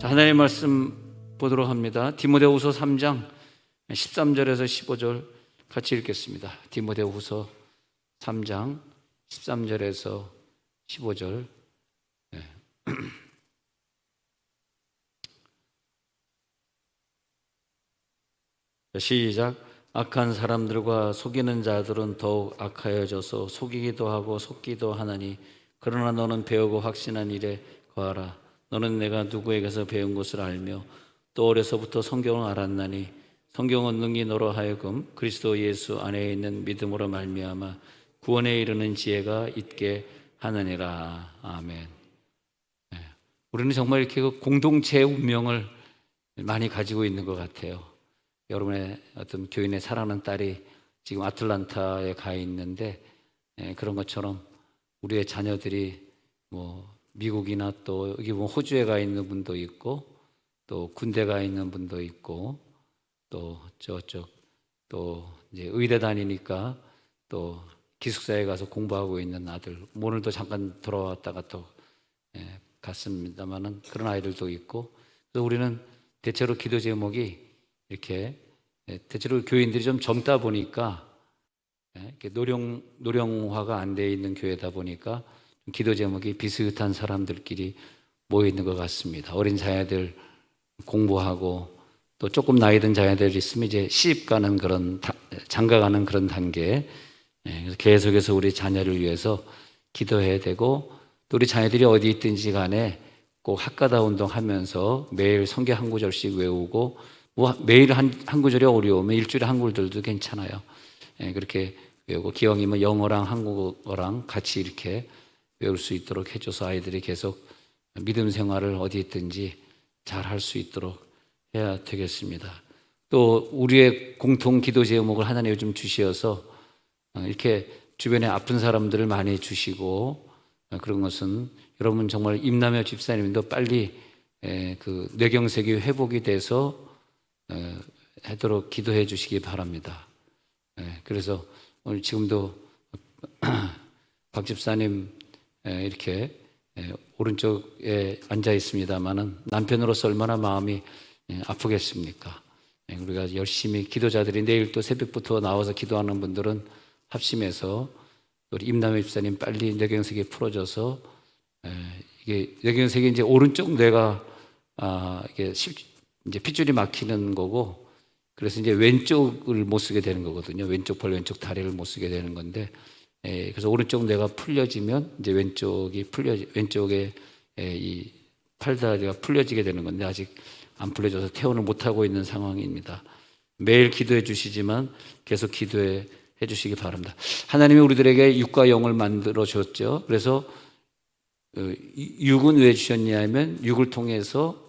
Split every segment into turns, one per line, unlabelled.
자, 하나님의 말씀 보도록 합니다. 디모데후서 3장 13절에서 15절 같이 읽겠습니다. 디모데후서 3장 13절에서 15절. 시작. 악한 사람들과 속이는 자들은 더욱 악하여져서 속이기도 하고 속기도 하나니, 그러나 너는 배우고 확신한 일에 거하라. 너는 내가 누구에게서 배운 것을 알며 또 어려서부터 성경을 알았나니, 성경은 능히 너로 하여금 그리스도 예수 안에 있는 믿음으로 말미암아 구원에 이르는 지혜가 있게 하느니라. 아멘. 우리는 정말 이렇게 공동체의 운명을 많이 가지고 있는 것 같아요. 여러분의 어떤 교인의 사랑하는 딸이 지금 아틀란타에 가 있는데, 그런 것처럼 우리의 자녀들이 미국이나 또 여기 보면 호주에 가 있는 분도 있고, 또 군대 가 있는 분도 있고, 또 저쪽 또 이제 의대 다니니까 또 기숙사에 가서 공부하고 있는 아들, 오늘도 잠깐 돌아왔다가 또 갔습니다만은 그런 아이들도 있고. 그래서 우리는 대체로 기도 제목이 이렇게, 대체로 교인들이 좀 젊다 보니까 이렇게 노령화가 안 돼 있는 교회다 보니까 기도 제목이 비슷한 사람들끼리 모여 있는 것 같습니다. 어린 자녀들 공부하고, 또 조금 나이 든 자녀들 있으면 이제 시집 가는 그런, 장가 가는 그런 단계. 그래서 계속해서 우리 자녀를 위해서 기도해야 되고, 또 우리 자녀들이 어디 있든지 간에 꼭 학가다 운동하면서 매일 성경 한 구절씩 외우고, 매일 한 구절이 어려우면 일주일에 한 구절도 괜찮아요. 그렇게 외우고, 기왕이면 영어랑 한국어랑 같이 이렇게 외울 수 있도록 해줘서 아이들이 계속 믿음 생활을 어디 있든지 잘 할 수 있도록 해야 되겠습니다. 또 우리의 공통 기도 제목을 하나님 요즘 주시어서 이렇게 주변에 아픈 사람들을 많이 주시고, 그런 것은 여러분 정말 임남여 집사님도 빨리 그 뇌경색이 회복이 돼서 하도록 기도해 주시기 바랍니다. 그래서 오늘 지금도 박 집사님 이렇게 오른쪽에 앉아 있습니다만은 남편으로서 얼마나 마음이 아프겠습니까? 우리가 열심히 기도자들이 내일 또 새벽부터 나와서 기도하는 분들은 합심해서 우리 임남희 집사님 빨리 뇌경색이 풀어져서, 이게 뇌경색이 이제 오른쪽 뇌가 이게 이제 핏줄이 막히는 거고, 그래서 이제 왼쪽을 못 쓰게 되는 거거든요. 왼쪽 팔, 왼쪽 다리를 못 쓰게 되는 건데, 그래서 오른쪽 뇌가 풀려지면 이제 왼쪽에 이 팔다리가 풀려지게 되는 건데, 아직 안 풀려져서 퇴원을 못 하고 있는 상황입니다. 매일 기도해 주시지만 계속 기도해 주시기 바랍니다. 하나님이 우리들에게 육과 영을 만들어 줬죠. 그래서 육은 왜 주셨냐면, 육을 통해서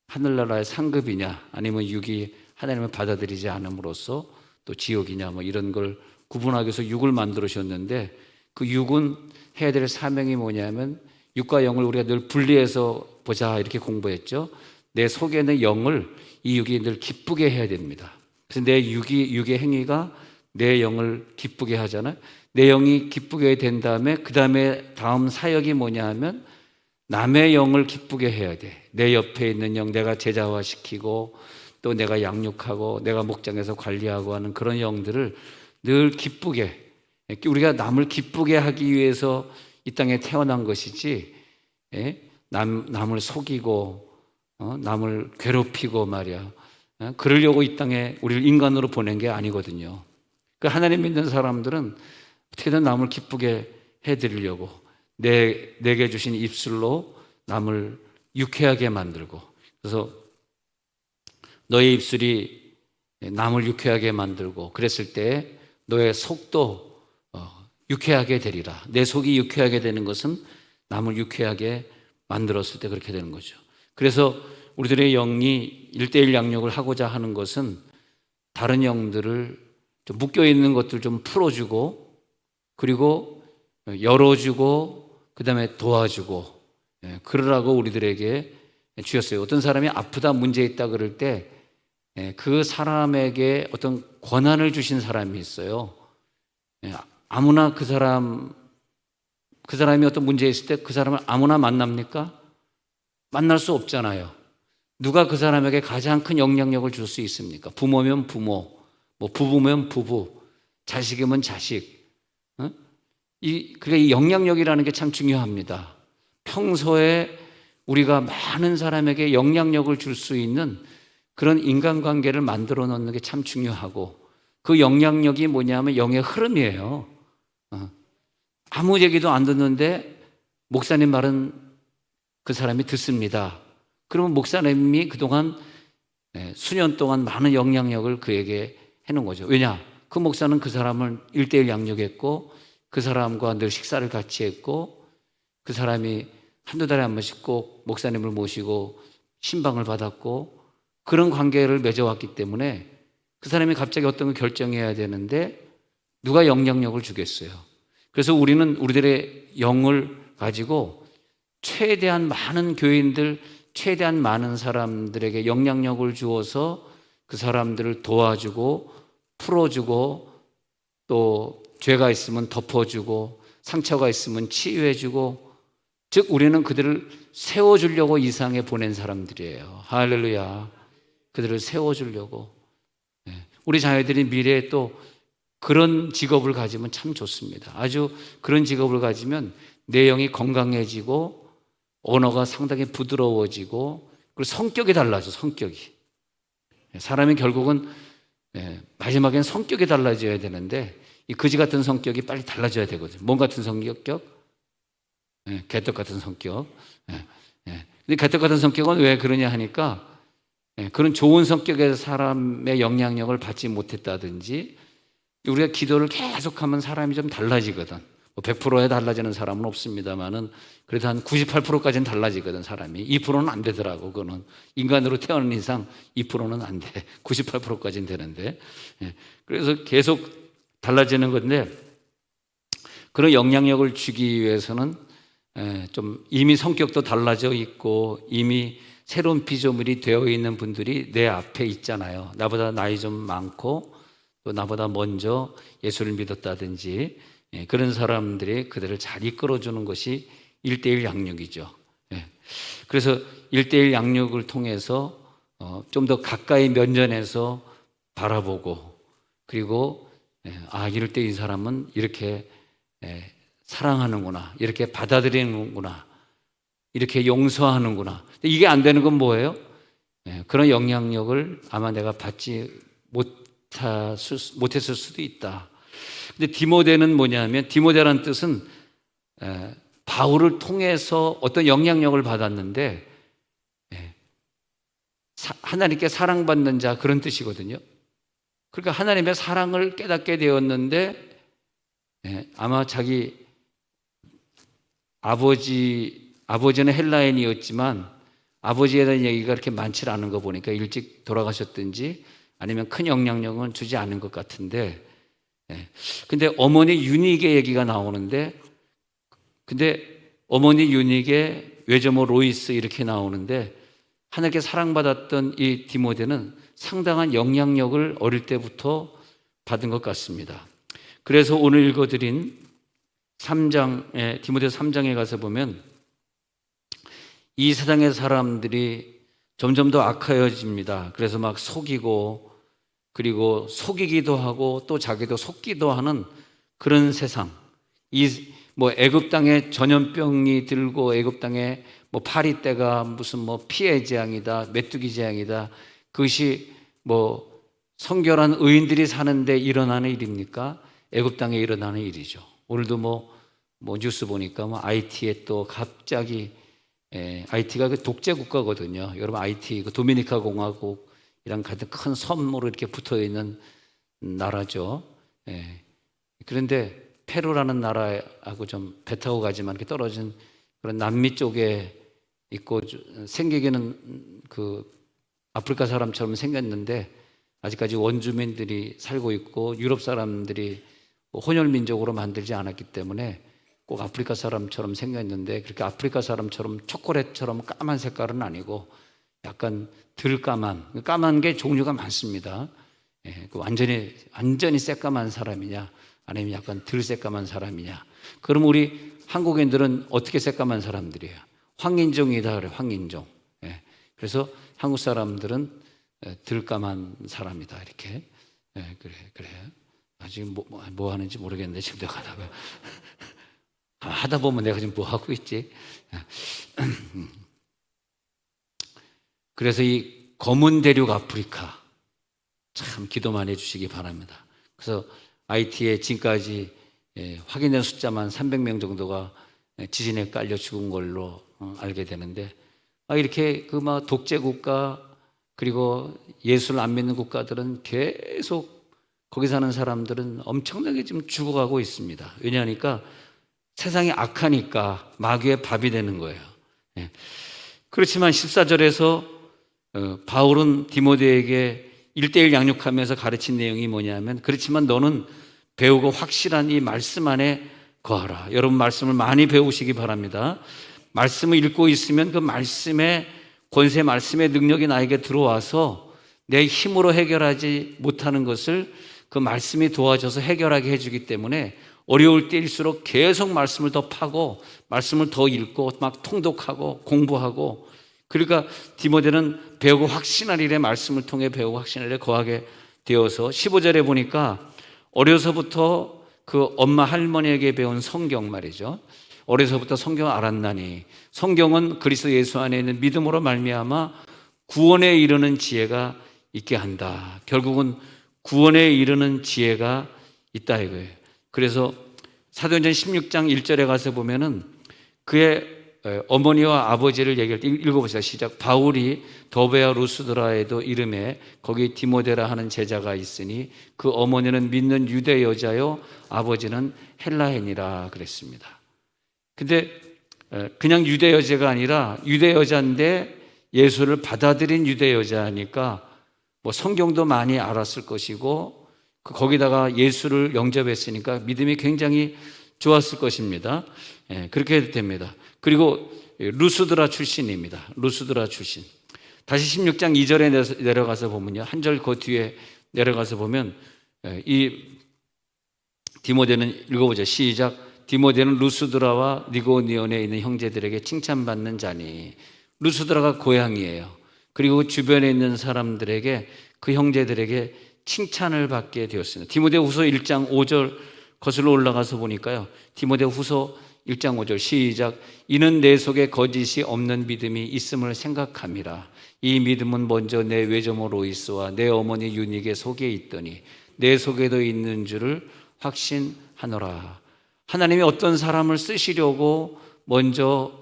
하늘나라의 상급이냐, 아니면 육이 하나님을 받아들이지 않음으로써 또 지옥이냐, 이런 걸 구분하기 위해서 육을 만들어 주셨는데, 그 육은 해야 될 사명이 뭐냐면, 육과 영을 우리가 늘 분리해서 보자 이렇게 공부했죠. 내 속에 있는 영을 이 육이 늘 기쁘게 해야 됩니다. 그래서 내 육의 행위가 내 영을 기쁘게 하잖아요. 내 영이 기쁘게 된 다음에 다음 사역이 뭐냐 하면, 남의 영을 기쁘게 해야 돼. 내 옆에 있는 영, 내가 제자화시키고 또 내가 양육하고 내가 목장에서 관리하고 하는 그런 영들을 늘 기쁘게, 우리가 남을 기쁘게 하기 위해서 이 땅에 태어난 것이지, 남을 속이고 남을 괴롭히고 말이야, 그러려고 이 땅에 우리를 인간으로 보낸 게 아니거든요. 그 하나님 믿는 사람들은 어떻게든 남을 기쁘게 해드리려고 내게 주신 입술로 남을 유쾌하게 만들고, 그래서 너의 입술이 남을 유쾌하게 만들고 그랬을 때 너의 속도 유쾌하게 되리라. 내 속이 유쾌하게 되는 것은 남을 유쾌하게 만들었을 때 그렇게 되는 거죠. 그래서 우리들의 영이 1:1 양육을 하고자 하는 것은 다른 영들을 좀 묶여있는 것들 좀 풀어주고, 그리고 열어주고, 그 다음에 도와주고, 그러라고 우리들에게 주셨어요. 어떤 사람이 아프다, 문제 있다 그럴 때 그 사람에게 어떤 권한을 주신 사람이 있어요. 아무나 그 사람이 어떤 문제 있을 때 그 사람을 아무나 만납니까? 만날 수 없잖아요. 누가 그 사람에게 가장 큰 영향력을 줄 수 있습니까? 부모면 부모, 뭐 부부면 부부, 자식이면 자식. 그러니까 이 영향력이라는 게 참 중요합니다. 평소에 우리가 많은 사람에게 영향력을 줄 수 있는 그런 인간관계를 만들어 놓는 게 참 중요하고, 그 영향력이 뭐냐면 영의 흐름이에요. 아무 얘기도 안 듣는데 목사님 말은 그 사람이 듣습니다. 그러면 목사님이 그동안 수년 동안 많은 영향력을 그에게 해놓은 거죠. 왜냐? 그 목사는 그 사람을 1:1 양육했고, 그 사람과 늘 식사를 같이 했고, 그 사람이 한두 달에 한 번씩 꼭 목사님을 모시고 신방을 받았고, 그런 관계를 맺어왔기 때문에 그 사람이 갑자기 어떤 걸 결정해야 되는데 누가 영향력을 주겠어요? 그래서 우리는 우리들의 영을 가지고 최대한 많은 교인들, 최대한 많은 사람들에게 영향력을 주어서 그 사람들을 도와주고 풀어주고, 또 죄가 있으면 덮어주고 상처가 있으면 치유해주고, 즉 우리는 그들을 세워주려고 이 세상에 보낸 사람들이에요. 할렐루야. 그들을 세워주려고. 우리 자녀들이 미래에 또 그런 직업을 가지면 참 좋습니다. 아주 그런 직업을 가지면 내 영이 건강해지고 언어가 상당히 부드러워지고, 그리고 성격이 달라져. 성격이, 사람이 결국은 마지막엔 성격이 달라져야 되는데, 이 거지 같은 성격이 빨리 달라져야 되거든요. 몸 같은 성격? 개떡 같은 성격. 근데 개떡 같은 성격은 왜 그러냐 하니까, 그런 좋은 성격의 사람의 영향력을 받지 못했다든지, 우리가 기도를 계속하면 사람이 좀 달라지거든. 뭐 100%에 달라지는 사람은 없습니다만은 그래도 한 98%까지는 달라지거든. 사람이 2%는 안 되더라고. 그거는 인간으로 태어난 이상 2%는 안 돼. 98%까지는 되는데, 그래서 계속 달라지는 건데, 그런 영향력을 주기 위해서는 좀 이미 성격도 달라져 있고 이미 새로운 피조물이 되어 있는 분들이 내 앞에 있잖아요. 나보다 나이 좀 많고 또 나보다 먼저 예수를 믿었다든지, 그런 사람들이 그들을 잘 이끌어주는 것이 1:1 양육이죠. 그래서 1:1 양육을 통해서 좀 더 가까이 면전에서 바라보고, 그리고 이럴 때 이 사람은 이렇게 사랑하는구나, 이렇게 받아들이는구나, 이렇게 용서하는구나. 이게 안 되는 건 뭐예요? 그런 영향력을 아마 내가 받지 못했을 수도 있다. 근데 디모데는 뭐냐면, 디모데라는 뜻은 바울을 통해서 어떤 영향력을 받았는데, 하나님께 사랑받는 자, 그런 뜻이거든요. 그러니까 하나님의 사랑을 깨닫게 되었는데, 아마 자기 아버지는 헬라인이었지만 아버지에 대한 얘기가 그렇게 많지 않은 거 보니까 일찍 돌아가셨든지 아니면 큰 영향력은 주지 않은 것 같은데, 근데 어머니 유닉의 얘기가 나오는데, 근데 어머니 유닉의 외조모 로이스 이렇게 나오는데, 하나님께 사랑받았던 이 디모데는 상당한 영향력을 어릴 때부터 받은 것 같습니다. 그래서 오늘 읽어드린 3장에, 디모데서 3장에 가서 보면 이 세상의 사람들이 점점 더 악하여집니다. 그래서 막 속이고, 그리고 속이기도 하고 또 자기도 속기도 하는 그런 세상. 애굽 땅에 전염병이 들고 애굽 땅에 파리떼가 무슨 피해 재앙이다, 메뚜기 재앙이다. 그것이 성결한 의인들이 사는데 일어나는 일입니까? 애굽 땅에 일어나는 일이죠. 오늘도 뉴스 보니까 IT에 또 갑자기, IT가 그 독재 국가거든요. 여러분, IT 그 도미니카 공화국이랑 같은 큰 섬으로 이렇게 붙어 있는 나라죠. 그런데 페루라는 나라하고 좀 배 타고 가지만 이렇게 떨어진 그런 남미 쪽에 있고, 생기기는 그 아프리카 사람처럼 생겼는데 아직까지 원주민들이 살고 있고 유럽 사람들이 혼혈 민족으로 만들지 않았기 때문에 꼭 아프리카 사람처럼 생겼는데, 그렇게 아프리카 사람처럼 초콜릿처럼 까만 색깔은 아니고 약간 덜 까만 게 종류가 많습니다. 완전히 새까만 사람이냐, 아니면 약간 덜 새까만 사람이냐. 그럼 우리 한국인들은 어떻게 새까만 사람들이에요? 황인종이다 그래, 황인종. 그래서 한국 사람들은 들감한 사람이다 이렇게. 그래. 지금 뭐 하는지 모르겠는데 지금 내가 하다 보면 내가 지금 뭐 하고 있지? 그래서 이 검은 대륙 아프리카 참 기도 많이 해주시기 바랍니다. 그래서 IT에 지금까지 확인된 숫자만 300명 정도가 지진에 깔려 죽은 걸로 알게 되는데, 이렇게 그 막 독재 국가 그리고 예수를 안 믿는 국가들은 계속 거기 사는 사람들은 엄청나게 지금 죽어가고 있습니다. 왜냐하니까 세상이 악하니까 마귀의 밥이 되는 거예요. 그렇지만 14절에서 바울은 디모데에게 1:1 양육하면서 가르친 내용이 뭐냐면, 그렇지만 너는 배우고 확실한 이 말씀 안에 거하라. 여러분 말씀을 많이 배우시기 바랍니다. 말씀을 읽고 있으면 그 말씀의 권세, 말씀의 능력이 나에게 들어와서 내 힘으로 해결하지 못하는 것을 그 말씀이 도와줘서 해결하게 해주기 때문에 어려울 때일수록 계속 말씀을 더 파고 말씀을 더 읽고 막 통독하고 공부하고, 그러니까 디모데는 배우고 확신할 일에 말씀을 통해 배우고 확신할 일에 거하게 되어서 15절에 보니까 어려서부터 그 엄마 할머니에게 배운 성경 말이죠. 어려서부터 성경을 알았나니, 성경은 그리스도 예수 안에 있는 믿음으로 말미암아 구원에 이르는 지혜가 있게 한다. 결국은 구원에 이르는 지혜가 있다 이거예요. 그래서 사도행전 16장 1절에 가서 보면은 그의 어머니와 아버지를 얘기할 때 읽어보시다. 시작. 바울이 더베와 루스드라에도 이름에 거기 디모데라 하는 제자가 있으니 그 어머니는 믿는 유대 여자요 아버지는 헬라인이라 그랬습니다. 근데 그냥 유대 여자가 아니라 유대 여자인데 예수를 받아들인 유대 여자니까 뭐 성경도 많이 알았을 것이고 거기다가 예수를 영접했으니까 믿음이 굉장히 좋았을 것입니다. 그렇게 됩니다. 그리고 루스드라 출신입니다. 루스드라 출신. 다시 16장 2절에 내려가서 보면요, 한 절 그 뒤에 내려가서 보면 이 디모데는, 읽어보죠. 시작. 디모데는 루스드라와 니고니온에 있는 형제들에게 칭찬받는 자니. 루스드라가 고향이에요. 그리고 주변에 있는 사람들에게, 그 형제들에게 칭찬을 받게 되었습니다. 디모데후서 1장 5절 거슬러 올라가서 보니까요, 디모데후서 1장 5절 시작. 이는 내 속에 거짓이 없는 믿음이 있음을 생각함이라. 이 믿음은 먼저 내 외조모 로이스와 내 어머니 유닉의 속에 있더니 내 속에도 있는 줄을 확신하노라. 하나님이 어떤 사람을 쓰시려고 먼저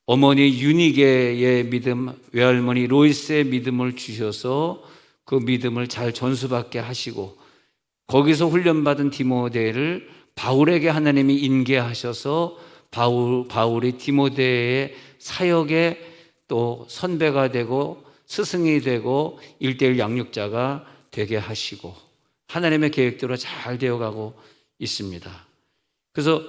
어머니 유니게의 믿음, 외할머니 로이스의 믿음을 주셔서 그 믿음을 잘 전수받게 하시고, 거기서 훈련받은 디모데를 바울에게 하나님이 인계하셔서 바울이 디모데의 사역에 또 선배가 되고 스승이 되고 1:1 양육자가 되게 하시고, 하나님의 계획대로 잘 되어가고 있습니다. 그래서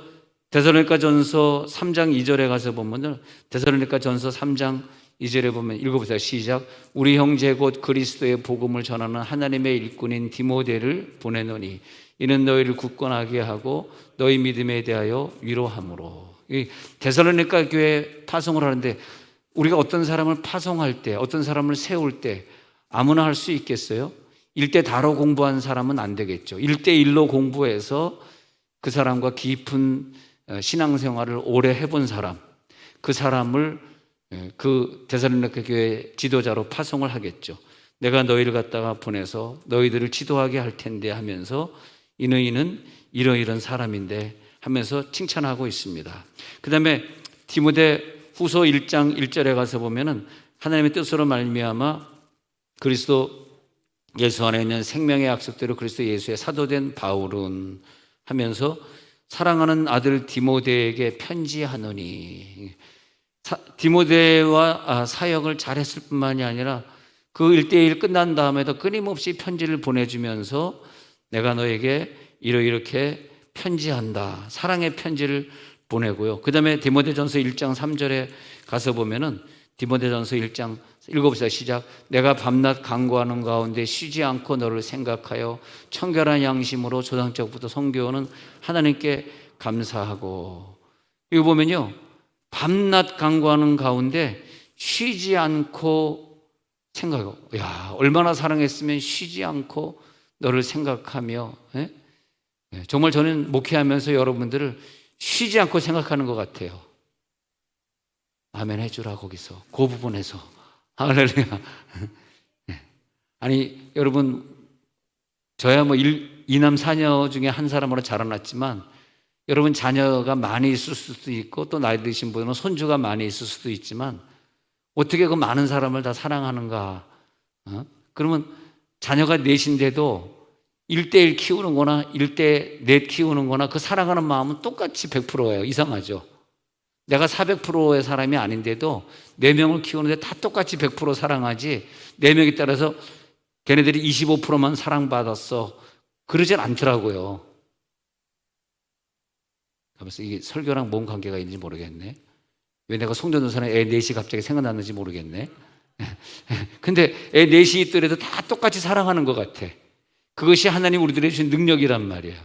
데살로니가전서 3장 2절에 가서 보면, 데살로니가전서 3장 2절에 보면 읽어보세요. 시작. 우리 형제 곧 그리스도의 복음을 전하는 하나님의 일꾼인 디모데를 보내노니 이는 너희를 굳건하게 하고 너희 믿음에 대하여 위로함으로. 이 데살로니가 교회 파송을 하는데, 우리가 어떤 사람을 파송할 때, 어떤 사람을 세울 때 아무나 할 수 있겠어요? 1:다로 공부한 사람은 안 되겠죠. 1:1로 공부해서 그 사람과 깊은 신앙생활을 오래 해본 사람, 그 사람을 그 데살로니가 교회 지도자로 파송을 하겠죠. 내가 너희를 갖다가 보내서 너희들을 지도하게 할 텐데 하면서 이는 이런 사람인데 하면서 칭찬하고 있습니다. 그 다음에 디모데 후서 1장 1절에 가서 보면은 하나님의 뜻으로 말미암아 그리스도 예수 안에 있는 생명의 약속대로 그리스도 예수의 사도된 바울은 하면서 사랑하는 아들 디모데에게 편지하노니, 디모데와 사역을 잘했을 뿐만이 아니라 그 1:1 끝난 다음에도 끊임없이 편지를 보내주면서 내가 너에게 이렇게 편지한다, 사랑의 편지를 보내고요. 그 다음에 디모데전서 1장 3절에 가서 보면은 디모데전서 1장 읽어보세요. 시작. 내가 밤낮 간구하는 가운데 쉬지 않고 너를 생각하여 청결한 양심으로 조상적부터 성교하는 하나님께 감사하고. 이거 보면요, 밤낮 간구하는 가운데 쉬지 않고 생각하고, 야, 얼마나 사랑했으면 쉬지 않고 너를 생각하며, 예? 정말 저는 목회하면서 여러분들을 쉬지 않고 생각하는 것 같아요. 아멘 해주라, 거기서. 그 부분에서. 할렐루야. 아니, 여러분, 저야 뭐 이남 사녀 중에 한 사람으로 자라났지만, 여러분 자녀가 많이 있을 수도 있고, 또 나이 드신 분은 손주가 많이 있을 수도 있지만, 어떻게 그 많은 사람을 다 사랑하는가? 그러면 자녀가 넷인데도 1대1 키우는 거나 1대4 키우는 거나 그 사랑하는 마음은 똑같이 100%예요. 이상하죠? 내가 400%의 사람이 아닌데도 4명을 키우는데 다 똑같이 100% 사랑하지, 4명에 따라서 걔네들이 25%만 사랑받았어, 그러진 않더라고요. 그래서 이게 설교랑 뭔 관계가 있는지 모르겠네. 왜 내가 송전도사는 애 넷이 갑자기 생각났는지 모르겠네. 근데 애 넷이 있더라도 다 똑같이 사랑하는 것 같아. 그것이 하나님 우리들에게 주신 능력이란 말이에요.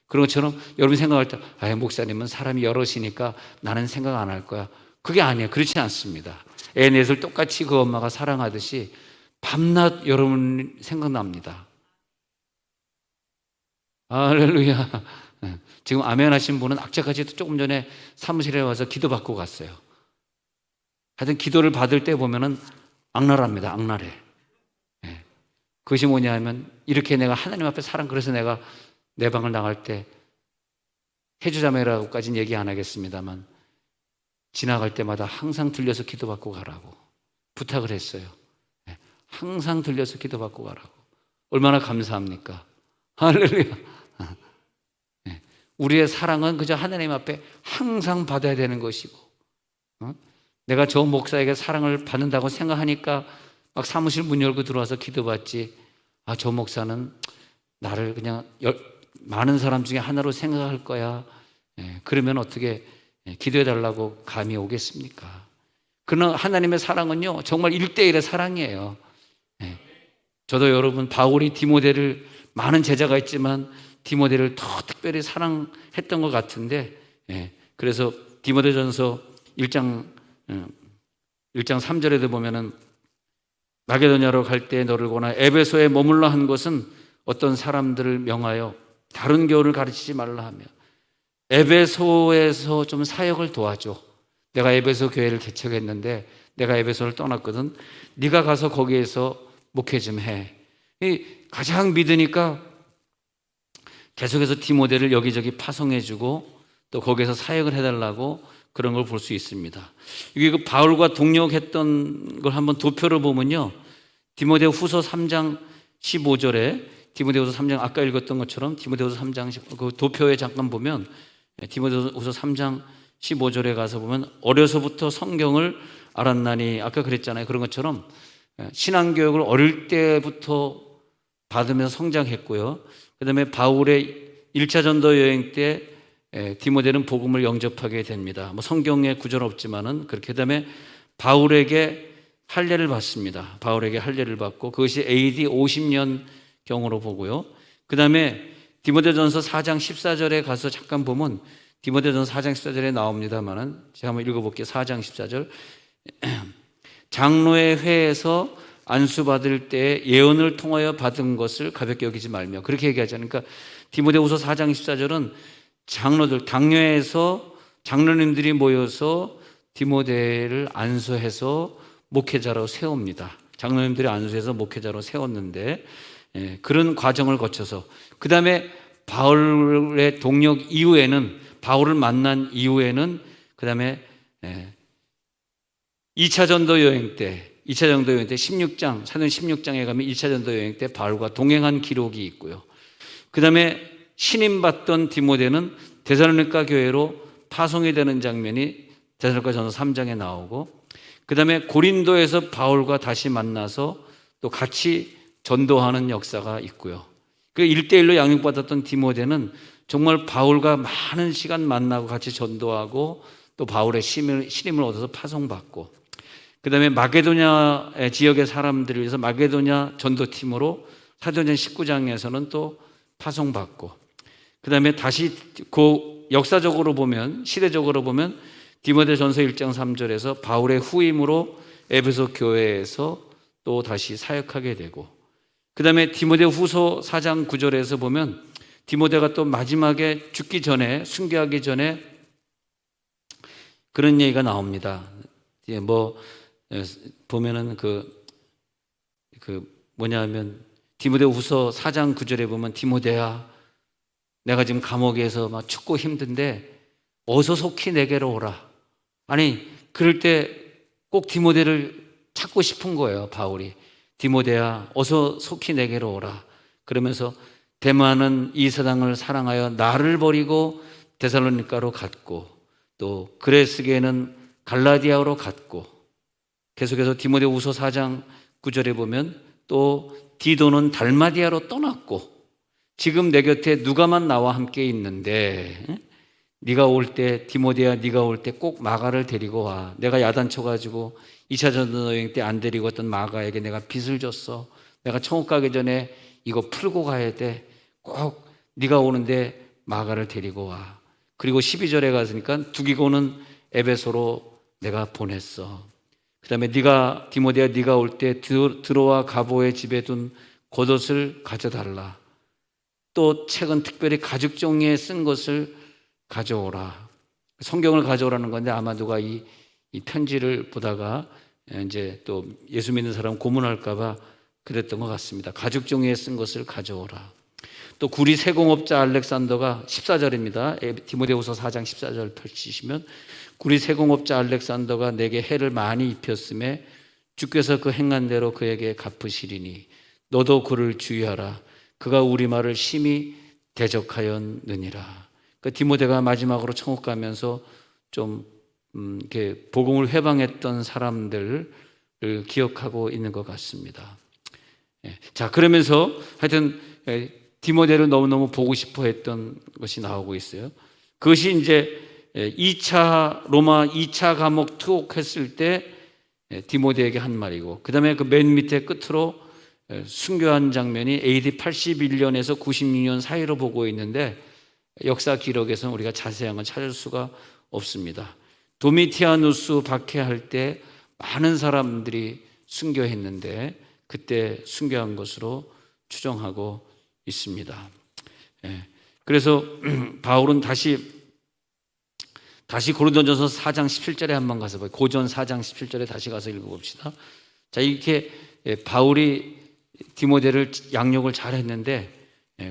그런 것처럼 여러분 생각할 때, 아, 목사님은 사람이 여럿이니까 나는 생각 안 할 거야. 그게 아니에요. 그렇지 않습니다. 애 넷을 똑같이 그 엄마가 사랑하듯이 밤낮 여러분 생각납니다. 할렐루야. 지금 아멘 하신 분은 악자까지도 조금 전에 사무실에 와서 기도받고 갔어요. 하여튼 기도를 받을 때 보면은 악랄합니다. 악랄해. 그것이 뭐냐 하면, 이렇게 내가 하나님 앞에 그래서 내가 내 방을 나갈 때 해주자매라고까지는 얘기 안 하겠습니다만, 지나갈 때마다 항상 들려서 기도받고 가라고 부탁을 했어요. 항상 들려서 기도받고 가라고. 얼마나 감사합니까? 할렐루야. 우리의 사랑은 그저 하나님 앞에 항상 받아야 되는 것이고, 내가 저 목사에게 사랑을 받는다고 생각하니까 막 사무실 문 열고 들어와서 기도받지, 아, 저 목사는 나를 그냥 많은 사람 중에 하나로 생각할 거야, 그러면 어떻게 기도해달라고 감이 오겠습니까? 그러나 하나님의 사랑은요, 정말 1대1의 사랑이에요. 저도 여러분, 바울이 디모데를, 많은 제자가 있지만 디모데를 더 특별히 사랑했던 것 같은데, 그래서 디모데전서 1장 3절에도 보면은, 마게도냐로 갈 때 너를 보나 에베소에 머물러 한 것은 어떤 사람들을 명하여 다른 교훈을 가르치지 말라 하며, 에베소에서 좀 사역을 도와줘. 내가 에베소 교회를 개척했는데 내가 에베소를 떠났거든. 네가 가서 거기에서 목회 좀 해. 가장 믿으니까 계속해서 디모데를 여기저기 파송해주고 또 거기에서 사역을 해달라고 그런 걸 볼 수 있습니다. 이게 그 바울과 동력했던 걸 한번 도표로 보면요, 디모데 후서 3장 15절에, 디모데후서 3장 아까 읽었던 것처럼 디모데후서 3장 그 도표에 잠깐 보면, 디모데후서 3장 15절에 가서 보면, 어려서부터 성경을 알았나니, 아까 그랬잖아요. 그런 것처럼 신앙교육을 어릴 때부터 받으면서 성장했고요. 그 다음에 바울의 1차 전도 여행 때 디모데는 복음을 영접하게 됩니다. 뭐 성경에 구절 없지만은 그렇게. 그 다음에 바울에게 할례를 받습니다. 바울에게 할례를 받고, 그것이 AD 50년 경으로 보고요. 그 다음에 디모데전서 4장 14절에 가서 잠깐 보면, 디모데전서 4장 14절에 나옵니다만은 제가 한번 읽어볼게요. 4장 14절. 장로의 회에서 안수받을 때 예언을 통하여 받은 것을 가볍게 여기지 말며, 그렇게 얘기하잖아요. 그러니까 디모데후서 4장 14절은 장로들, 당회에서 장로님들이 모여서 디모데를 안수해서 목회자로 세웁니다. 장로님들이 안수해서 목회자로 세웠는데, 그런 과정을 거쳐서, 그 다음에 바울의 동력 이후에는, 바울을 만난 이후에는, 그 다음에 2차 전도 여행 때 16장, 사도행 16장에 가면 2차 전도 여행 때 바울과 동행한 기록이 있고요. 그 다음에 신임받던 디모데는 데살로니가 교회로 파송이 되는 장면이 데살로니가전서 3장에 나오고, 그 다음에 고린도에서 바울과 다시 만나서 또 같이 전도하는 역사가 있고요. 그 1대1로 양육받았던 디모데는 정말 바울과 많은 시간 만나고 같이 전도하고 또 바울의 신임을 얻어서 파송받고, 그 다음에 마게도냐 지역의 사람들을 위해서 마게도냐 전도팀으로 사도행전 19장에서는 또 파송받고, 그 다음에 다시 그 역사적으로 보면, 시대적으로 보면 디모데전서 1장 3절에서 바울의 후임으로 에베소 교회에서 또 다시 사역하게 되고, 그 다음에 디모데후서 4장 9절에서 보면 디모데가 또 마지막에 죽기 전에, 순교하기 전에 그런 얘기가 나옵니다. 보면은 뭐냐면 디모데후서 4장 9절에 보면, 디모데야, 내가 지금 감옥에서 막 춥고 힘든데 어서 속히 내게로 오라. 아니, 그럴 때 꼭 디모데를 찾고 싶은 거예요, 바울이. 디모데야, 어서 속히 내게로 오라. 그러면서 데마는 이 세상을 사랑하여 나를 버리고 데살로니가로 갔고, 또 그레스게는 갈라디아로 갔고, 계속해서 디모데후서 4장 9절에 보면 또 디도는 달마디아로 떠났고, 지금 내 곁에 누가만 나와 함께 있는데, 네가 올 때, 디모데야, 네가 올 때 꼭 마가를 데리고 와. 내가 야단쳐가지고 2차 전도 여행 때 안 데리고 왔던 마가에게 내가 빚을 줬어. 내가 천국 가기 전에 이거 풀고 가야 돼. 꼭 네가 오는데 마가를 데리고 와. 그리고 12절에 갔으니까 두기고는 에베소로 내가 보냈어. 그 다음에 네가, 디모데야, 네가 올 때 드로아 가보의 집에 둔 겉옷을 가져달라. 또 책은 특별히 가죽 종이에 쓴 것을 가져오라. 성경을 가져오라는 건데, 아마 누가 이 편지를 보다가 이제 또 예수 믿는 사람 고문할까봐 그랬던 것 같습니다. 가죽 종이에 쓴 것을 가져오라. 또 구리 세공업자 알렉산더가, 14절입니다. 디모데후서 4장 14절 펼치시면, 구리 세공업자 알렉산더가 내게 해를 많이 입혔음에 주께서 그 행한 대로 그에게 갚으시리니 너도 그를 주의하라. 그가 우리 말을 심히 대적하였느니라. 그러니까 디모데가 마지막으로 천국 가면서 좀 이렇게 복음을 회방했던 사람들을 기억하고 있는 것 같습니다. 자, 그러면서 하여튼 디모데를 너무너무 보고 싶어 했던 것이 나오고 있어요. 그것이 이제 2차 로마 2차 감옥 투옥했을 때 디모데에게 한 말이고, 그 다음에 그 맨 밑에 끝으로 순교한 장면이 AD 81년에서 96년 사이로 보고 있는데, 역사 기록에서는 우리가 자세한 건 찾을 수가 없습니다. 도미티아누스 박해할 때 많은 사람들이 순교했는데 그때 순교한 것으로 추정하고 있습니다. 그래서 바울은 다시 고린도전서 4장 17절에 한번 가서 봐요. 고전 4장 17절에 다시 가서 읽어봅시다. 자, 이렇게 바울이 디모데를 양육을 잘 했는데,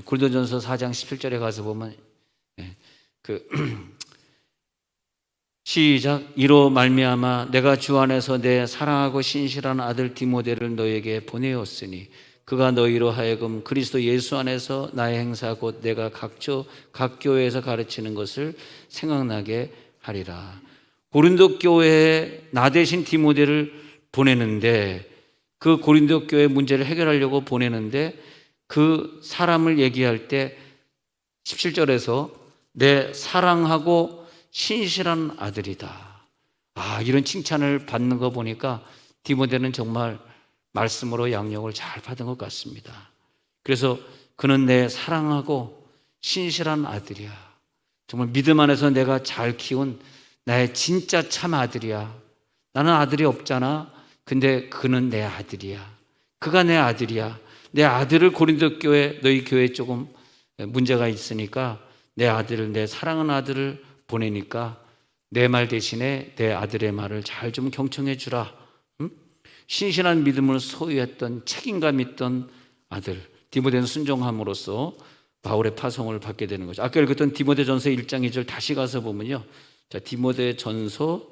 고린도전서 4장 17절에 가서 보면 시작. 이로 말미암아 내가 주 안에서 내 사랑하고 신실한 아들 디모데를 너에게 보내었으니 그가 너희로 하여금 그리스도 예수 안에서 나의 행사 곧 내가 각 교회에서 가르치는 것을 생각나게 하리라. 고린도 교회에 나 대신 디모데를 보내는데, 그 고린도 교회 문제를 해결하려고 보내는데, 그 사람을 얘기할 때 17절에서 내 사랑하고 신실한 아들이다. 이런 칭찬을 받는 거 보니까 디모데는 정말 말씀으로 양육을 잘 받은 것 같습니다. 그래서 그는 내 사랑하고 신실한 아들이야. 정말 믿음 안에서 내가 잘 키운 나의 진짜 참 아들이야. 나는 아들이 없잖아. 근데 그는 내 아들이야. 그가 내 아들이야. 내 아들을 고린도 교회, 너희 교회에 조금 문제가 있으니까 내 아들을, 내 사랑하는 아들을 보내니까 내 말 대신에 내 아들의 말을 잘 좀 경청해 주라. 신실한 믿음을 소유했던, 책임감 있던 아들 디모데는 순종함으로써 바울의 파송을 받게 되는 거죠. 아까 읽었던 디모데전서 1장 2절 다시 가서 보면요, 자, 디모데전서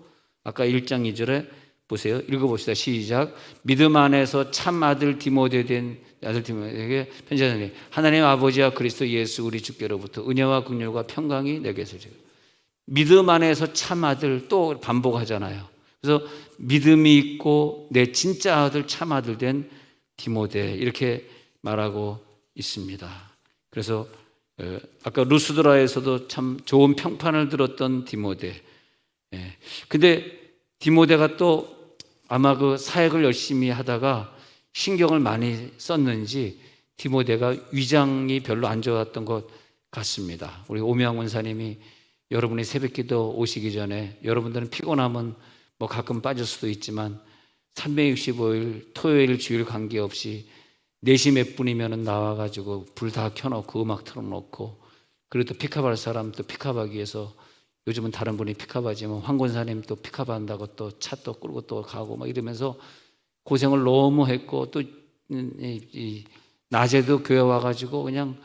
아까 1장 2절에 보세요. 읽어봅시다. 시작. 믿음 안에서 참 아들 디모데 된 아들 디모데에게 편지하노니 하나님 아버지와 그리스도 예수 우리 주께로부터 은혜와 긍휼과 평강이 내게서. 믿음 안에서 참 아들, 또 반복하잖아요. 그래서 믿음이 있고 내 진짜 아들, 참 아들 된 디모데, 이렇게 말하고 있습니다. 그래서 아까 루스드라에서도 참 좋은 평판을 들었던 디모데. 근데 디모데가 또 아마 그 사역을 열심히 하다가 신경을 많이 썼는지 디모데가 위장이 별로 안 좋았던 것 같습니다. 우리 오명훈 원사님이 여러분이 새벽기도 오시기 전에, 여러분들은 피곤하면 뭐 가끔 빠질 수도 있지만 365일 토요일 주일 관계없이 4시 몇 분이면 나와가지고 불 다 켜놓고 음악 틀어놓고, 그리고 또 픽업할 사람 또 픽업하기 위해서, 요즘은 다른 분이 픽업하지만 황 권사님 또 픽업한다고 또 차 또 끌고 또 가고 막 이러면서 고생을 너무 했고, 또 이 낮에도 교회 와가지고 그냥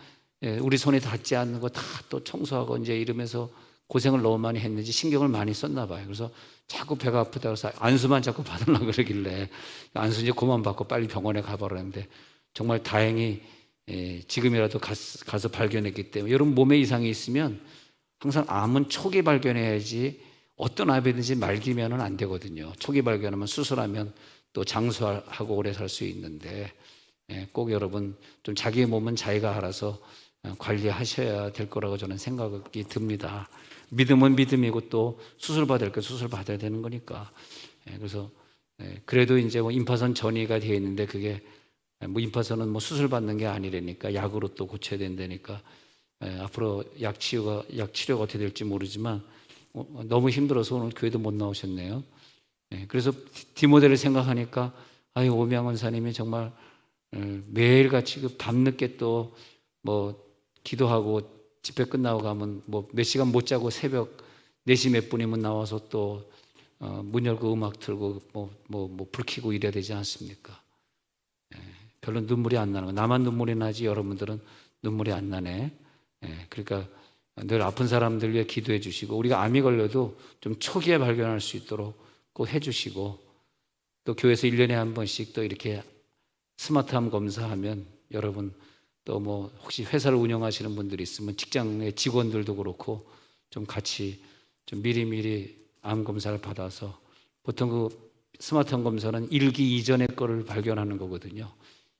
우리 손에 닿지 않는 거 다 또 청소하고 이제 이러면서 고생을 너무 많이 했는지 신경을 많이 썼나 봐요. 그래서 자꾸 배가 아프다고 해서 안수만 자꾸 받으려고 그러길래 안수 이제 그만 받고 빨리 병원에 가버렸는데, 정말 다행히 지금이라도 가서 발견했기 때문에, 여러분 몸에 이상이 있으면 항상 암은 초기 발견해야지 어떤 암이든지 말기면은 안 되거든요. 초기 발견하면 수술하면 또 장수하고 오래 살 수 있는데, 꼭 여러분 좀 자기의 몸은 자기가 알아서 관리하셔야 될 거라고 저는 생각이 듭니다. 믿음은 믿음이고 또 수술 받을 거 수술 받아야 되는 거니까. 그래서 그래도 이제 뭐 임파선 전이가 되어 있는데, 그게 뭐 임파선은 뭐 수술 받는 게 아니라니까 약으로 또 고쳐야 된다니까. 앞으로 약 치료가 어떻게 될지 모르지만 너무 힘들어서 오늘 교회도 못 나오셨네요. 그래서 디모데를 생각하니까 오미양 원사님이 정말 매일같이 그 밤늦게 또 뭐 기도하고 집회 끝나고 가면 뭐 몇 시간 못 자고 새벽 4시 몇 분이면 나와서 또 문 열고 음악 틀고 불 켜고 이래야 되지 않습니까? 별로 눈물이 안 나는 거. 나만 눈물이 나지 여러분들은 눈물이 안 나네. 그러니까 늘 아픈 사람들 위해 기도해 주시고, 우리가 암이 걸려도 좀 초기에 발견할 수 있도록 꼭 해 주시고, 또 교회에서 1년에 한 번씩 또 이렇게 스마트암 검사하면, 여러분 또 뭐 혹시 회사를 운영하시는 분들이 있으면 직장의 직원들도 그렇고 좀 같이 좀 미리미리 암 검사를 받아서, 보통 그 스마트암 검사는 1기 이전의 거를 발견하는 거거든요.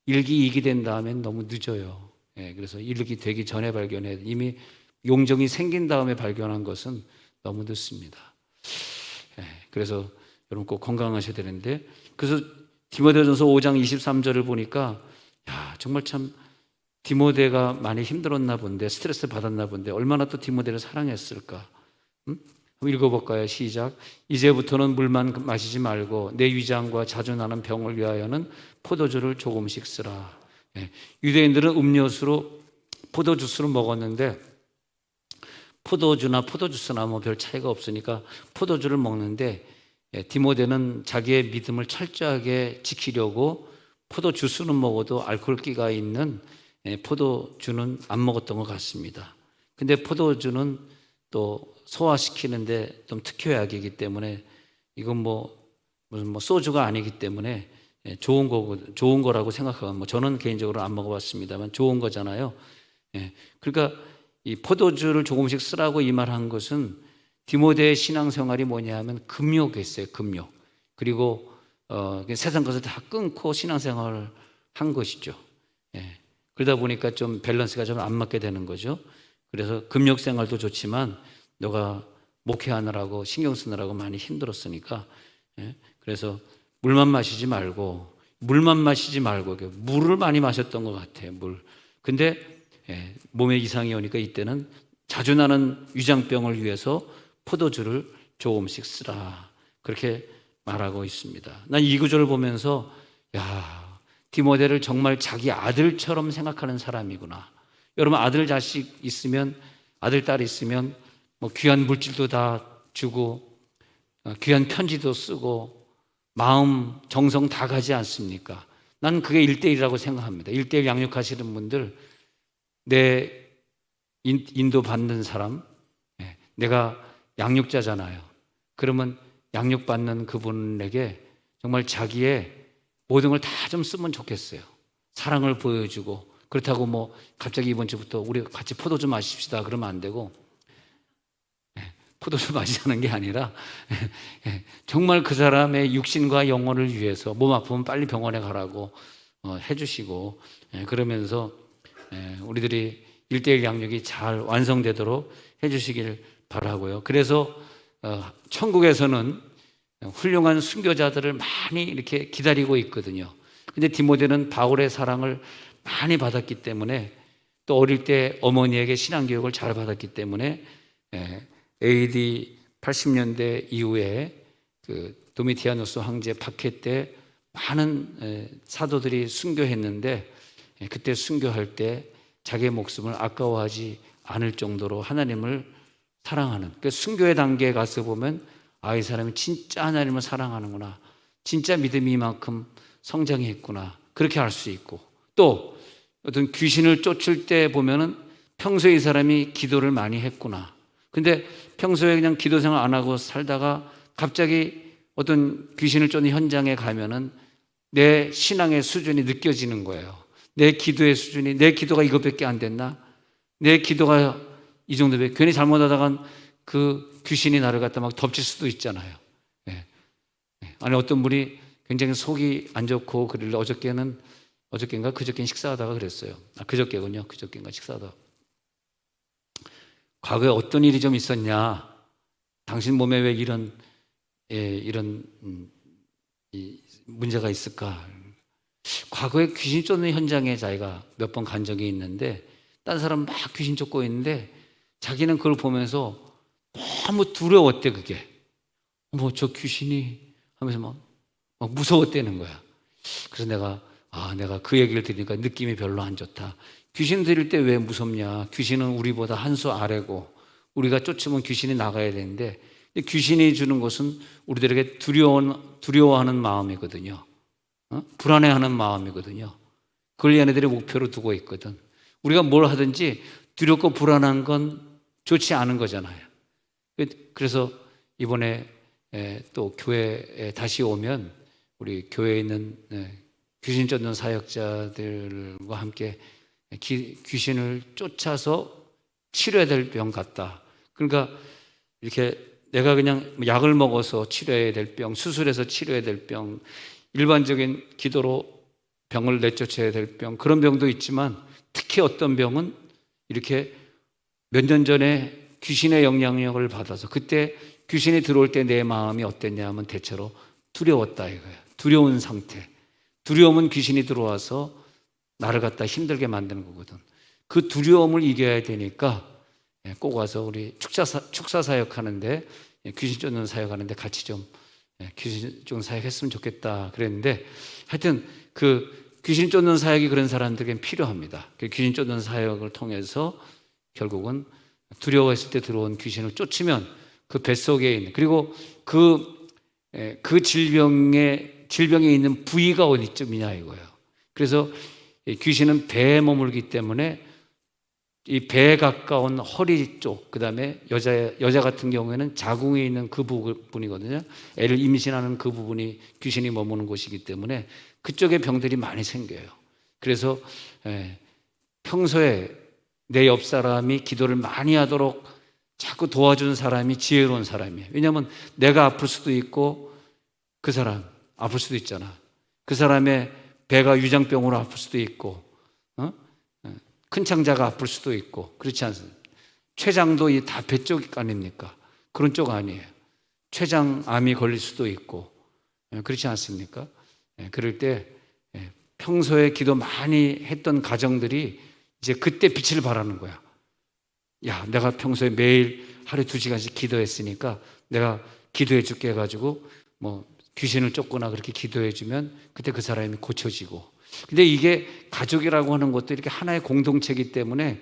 1기, 2기 된 다음엔 너무 늦어요. 그래서 1기 되기 전에 발견해, 이미 용종이 생긴 다음에 발견한 것은 너무 늦습니다. 그래서 여러분 꼭 건강하셔야 되는데, 그래서 디모데전서 5장 23절을 보니까 정말 참 디모데가 많이 힘들었나 본데, 스트레스 받았나 본데, 얼마나 또 디모데를 사랑했을까. 한번 읽어볼까요? 시작. 이제부터는 물만 마시지 말고 내 위장과 자주 나는 병을 위하여는 포도주를 조금씩 쓰라. 유대인들은 음료수로 포도주스를 먹었는데, 포도주나 포도주스나 뭐 별 차이가 없으니까 포도주를 먹는데, 디모데는 자기의 믿음을 철저하게 지키려고 포도주스는 먹어도 알코올기가 있는 포도주는 안 먹었던 것 같습니다. 근데 포도주는 또 소화시키는데 좀 특효약이기 때문에, 이건 무슨 소주가 아니기 때문에 좋은 거라고 생각하고, 저는 개인적으로 안 먹어봤습니다만 좋은 거잖아요. 그러니까 이 포도주를 조금씩 쓰라고 이 말한 것은, 디모데의 신앙생활이 뭐냐 하면 금욕이었어요. 금욕. 그리고 세상 것을 다 끊고 신앙생활을 한 것이죠. 그러다 보니까 좀 밸런스가 좀 안 맞게 되는 거죠. 그래서 금욕생활도 좋지만 너가 목회하느라고 신경 쓰느라고 많이 힘들었으니까, 그래서 물만 마시지 말고 물을 많이 마셨던 것 같아요. 물. 근데 몸에 이상이 오니까 이때는 자주 나는 위장병을 위해서 포도주를 조금씩 쓰라, 그렇게 말하고 있습니다. 난 이 구절을 보면서 디모데를 정말 자기 아들처럼 생각하는 사람이구나. 여러분 아들 자식 있으면, 아들 딸 있으면 뭐 귀한 물질도 다 주고 귀한 편지도 쓰고 마음 정성 다 가지 않습니까? 난 그게 1대1이라고 생각합니다. 1대1 양육하시는 분들, 내 인도 받는 사람, 내가 양육자잖아요. 그러면 양육받는 그분에게 정말 자기의 모든 걸 다 좀 쓰면 좋겠어요. 사랑을 보여주고. 그렇다고 뭐 갑자기 이번 주부터 우리 같이 포도주 마십시다 그러면 안 되고, 포도주 마시자는 게 아니라 정말 그 사람의 육신과 영혼을 위해서 몸 아프면 빨리 병원에 가라고 해주시고, 그러면서 우리들이 1대1 양육이 잘 완성되도록 해주시길 바라고요. 그래서 천국에서는 훌륭한 순교자들을 많이 이렇게 기다리고 있거든요. 근데 디모데는 바울의 사랑을 많이 받았기 때문에, 또 어릴 때 어머니에게 신앙교육을 잘 받았기 때문에 AD 80년대 이후에 그 도미티아누스 황제 박해 때 많은 사도들이 순교했는데 그때 순교할 때 자기의 목숨을 아까워하지 않을 정도로 하나님을 사랑하는, 그 순교의 단계에 가서 보면 이 사람이 진짜 하나님을 사랑하는구나, 진짜 믿음이 이만큼 성장했구나, 그렇게 알 수 있고, 또 어떤 귀신을 쫓을 때 보면은 평소에 이 사람이 기도를 많이 했구나. 근데 평소에 그냥 기도 생활 안 하고 살다가 갑자기 어떤 귀신을 쫓는 현장에 가면은 내 신앙의 수준이 느껴지는 거예요. 내 기도의 수준이, 내 기도가 이것밖에 안 됐나? 내 기도가 이 정도밖에, 괜히 잘못하다간 그 귀신이 나를 갖다 막 덮칠 수도 있잖아요. 예. 아니, 어떤 분이 굉장히 속이 안 좋고 그러길래 어저께인가 그저께는 식사하다가 그랬어요. 그저께군요. 그저께인가 식사하다가, 과거에 어떤 일이 좀 있었냐? 당신 몸에 왜 이런 이 문제가 있을까? 과거에 귀신 쫓는 현장에 자기가 몇 번 간 적이 있는데, 딴 사람 막 귀신 쫓고 있는데 자기는 그걸 보면서 너무 두려웠대. 그게 저 귀신이 하면서 막 무서웠다는 거야. 그래서 내가 그 얘기를 들으니까 느낌이 별로 안 좋다. 귀신 들일 때 왜 무섭냐? 귀신은 우리보다 한 수 아래고 우리가 쫓으면 귀신이 나가야 되는데, 귀신이 주는 것은 우리들에게 두려워하는 마음이거든요. 불안해하는 마음이거든요. 그걸 얘네들이 목표로 두고 있거든. 우리가 뭘 하든지 두렵고 불안한 건 좋지 않은 거잖아요. 그래서 이번에 또 교회에 다시 오면 우리 교회에 있는 귀신 쫓는 사역자들과 함께 귀신을 쫓아서 치료해야 될 병 같다. 그러니까 이렇게 내가 그냥 약을 먹어서 치료해야 될 병, 수술해서 치료해야 될 병, 일반적인 기도로 병을 내쫓아야 될 병, 그런 병도 있지만 특히 어떤 병은 이렇게 몇 년 전에 귀신의 영향력을 받아서, 그때 귀신이 들어올 때 내 마음이 어땠냐 하면 대체로 두려웠다 이거야. 두려운 상태. 두려움은 귀신이 들어와서 나를 갖다 힘들게 만드는 거거든. 그 두려움을 이겨야 되니까 꼭 와서 우리 축사 사역하는데, 귀신 쫓는 사역하는데 같이 좀 귀신 쫓는 사역했으면 좋겠다 그랬는데, 하여튼 그 귀신 쫓는 사역이 그런 사람들에겐 필요합니다. 그 귀신 쫓는 사역을 통해서 결국은 두려워했을 때 들어온 귀신을 쫓으면 그 뱃속에 있는, 그리고 그 질병에 있는 부위가 어디쯤이냐 이거예요. 그래서 귀신은 배에 머물기 때문에 이 배에 가까운 허리 쪽, 그 다음에 여자 같은 경우에는 자궁에 있는 그 부분이거든요. 애를 임신하는 그 부분이 귀신이 머무는 곳이기 때문에 그쪽에 병들이 많이 생겨요. 그래서 평소에 내 옆 사람이 기도를 많이 하도록 자꾸 도와준 사람이 지혜로운 사람이에요. 왜냐하면 내가 아플 수도 있고 그 사람 아플 수도 있잖아. 그 사람의 배가 위장병으로 아플 수도 있고, 큰 창자가 아플 수도 있고, 그렇지 않습니까? 췌장도 다 배 쪽 아닙니까? 그런 쪽 아니에요. 췌장암이 걸릴 수도 있고, 그렇지 않습니까? 그럴 때 평소에 기도 많이 했던 가정들이 이제 그때 빛을 발하는 거야. 야, 내가 평소에 매일 하루에 2시간씩 기도했으니까 내가 기도해 줄게 해가지고 귀신을 쫓거나 그렇게 기도해 주면 그때 그 사람이 고쳐지고. 근데 이게 가족이라고 하는 것도 이렇게 하나의 공동체이기 때문에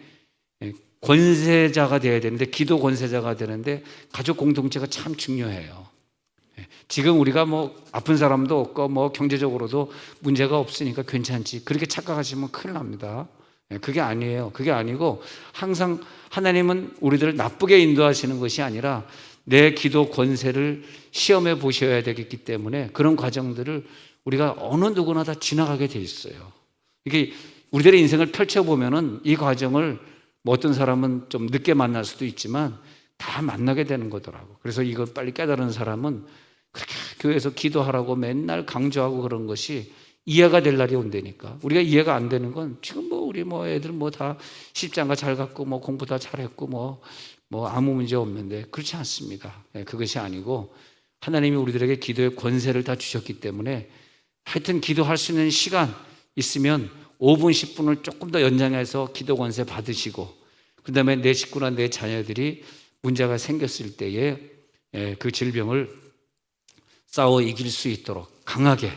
권세자가 돼야 되는데, 기도 권세자가 되는데 가족 공동체가 참 중요해요. 지금 우리가 아픈 사람도 없고 경제적으로도 문제가 없으니까 괜찮지, 그렇게 착각하시면 큰일 납니다. 그게 아니에요. 그게 아니고 항상 하나님은 우리들을 나쁘게 인도하시는 것이 아니라 내 기도 권세를 시험해 보셔야 되겠기 때문에 그런 과정들을 우리가 어느 누구나 다 지나가게 돼 있어요. 이게 우리들의 인생을 펼쳐보면은 이 과정을 어떤 사람은 좀 늦게 만날 수도 있지만 다 만나게 되는 거더라고. 그래서 이걸 빨리 깨달은 사람은 그렇게 교회에서 기도하라고 맨날 강조하고 그런 것이 이해가 될 날이 온다니까. 우리가 이해가 안 되는 건 지금 우리 애들 다 십자가 잘 갔고 공부 다 잘했고 아무 문제 없는데, 그렇지 않습니다. 그것이 아니고 하나님이 우리들에게 기도의 권세를 다 주셨기 때문에 하여튼 기도할 수 있는 시간 있으면 5분, 10분을 조금 더 연장해서 기도 권세 받으시고, 그 다음에 내 식구나 내 자녀들이 문제가 생겼을 때에 그 질병을 싸워 이길 수 있도록 강하게